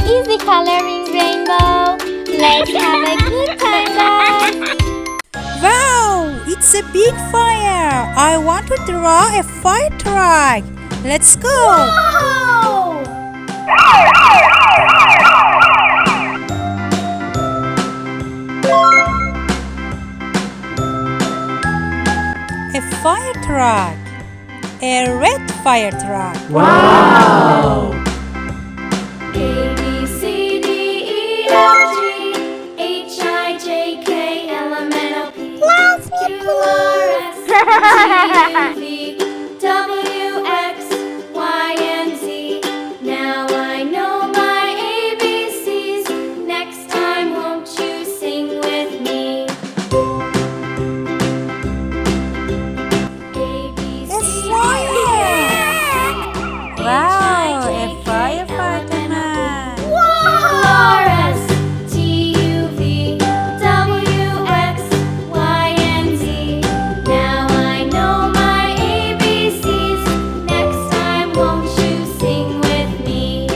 easy coloring rainbow. Let's have a good time, guys. Wow, it's a big fire. I want to draw a fire truck. Let's go. Wow! A fire truck. A red fire truck. Wow! A, B, C, D, E, F, G, H, I, J, K, L, M, N, O, P, Q, R, S, T, U, V, W, X, Y, and Z. Now I know my ABCs. Next time, won't you sing with me? A, B, A C, D, fire. E, Wow, a firefighter man. R, S, T, U, V, W, X, Y, and Z. Now I know my ABCs. Next time, won't you sing with me?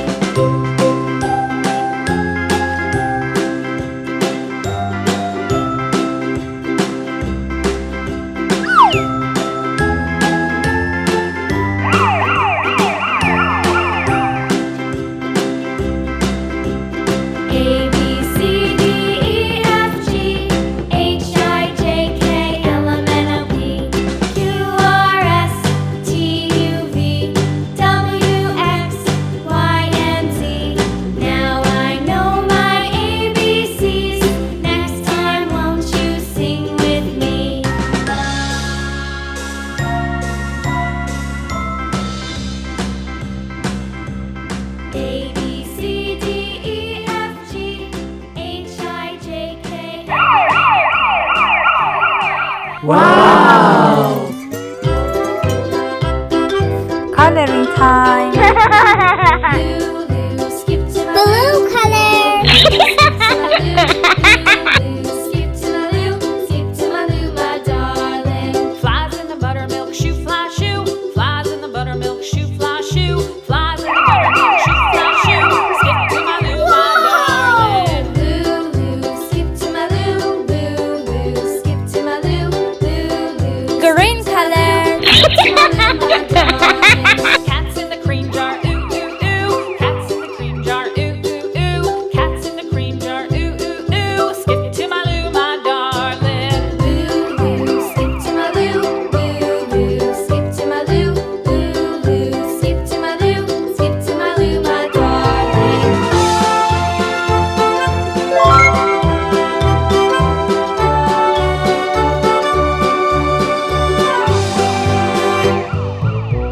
A, B, C, D, E, F, G, H, I, J, K, L, M, N, O, P, Q, R, S, T, U, V, W, X, Y, and Z. Now I know my ABCs. Next time, won't you sing with me? A, B, C, D, E, F, G, H, I, J, K, Wow! Coloring time. Lulu, skip to my Blue color. Lulu, skip to my Lou, skip to my Lou, my darling. Flies in the buttermilk shoe, fly shoe. Flies in the buttermilk shoe, fly shoe. Flies in the buttermilk shoe, fly shoe. Skip to my Lou, my darling. Lulu, skip to my Lou, Lulu, skip to my Lou, Lulu. Green color. Cats in the cream jar, ooh ooh ooh. Cats in the cream jar, ooh ooh ooh. Cats in the cream jar, ooh ooh ooh. Skip to my Lou, my darling. Lulu, skip to my Lou, Lulu, skip to my Lou, Lulu, skip to my Lou, skip to my Lou, my darling.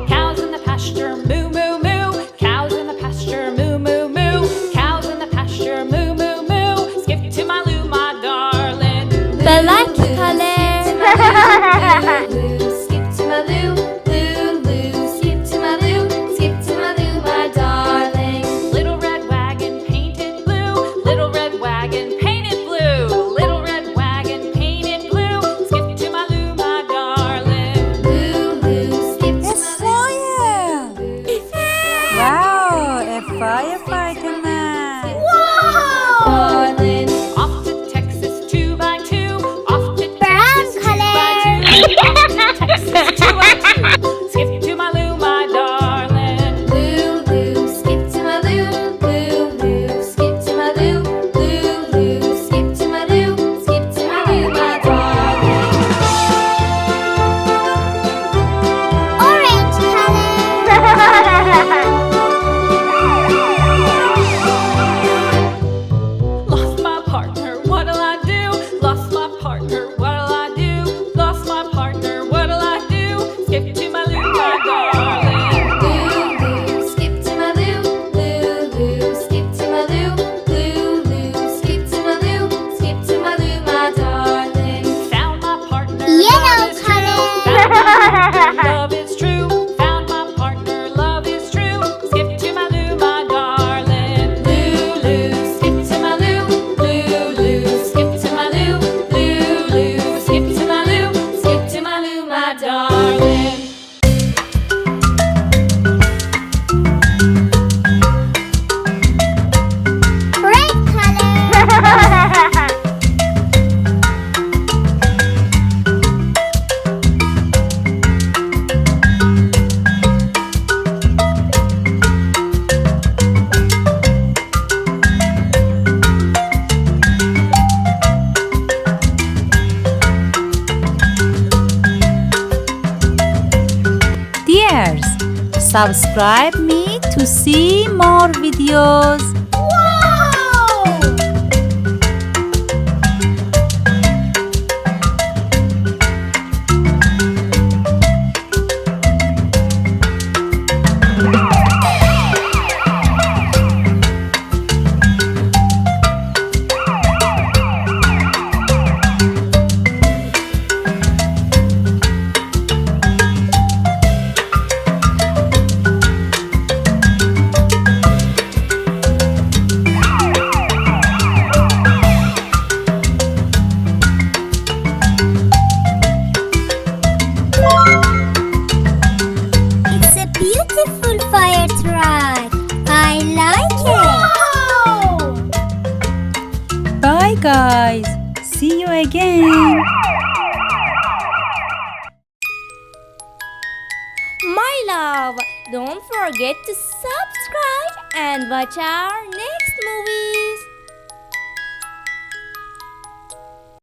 Cows in the pasture, moo moo moo. Cows in the pasture, moo moo moo. Cows in the pasture, moo moo moo. Skip to my Lou, my darling. Black color. Lulu, skip to my Lou, Lulu, skip to my Lou, skip to my Lou, my darling. Little red wagon painted blue. Little red wagon painted blue. Little red wagon painted blue. Skip to my Lou, my darling. Lulu, skip A to fire. Wow, a firefighter man. my darling. Off to Texas 2x2. Off to Brown Texas color. 2x2. Off to Texas 2x2. Skip to my Lou, my darling. Lulu, skip to my Lou, Lulu, skip to my Lou, Lulu, skip to my Lou, skip to my Lou, my darling. Orange color. Lost my partner, what'll I do? Lost my partner, what'll I do? Lost my partner, Subscribe me to see more videos. It's a beautiful fire truck. I like it. Bye guys. See you again. My love, don't forget to subscribe and watch our next movie.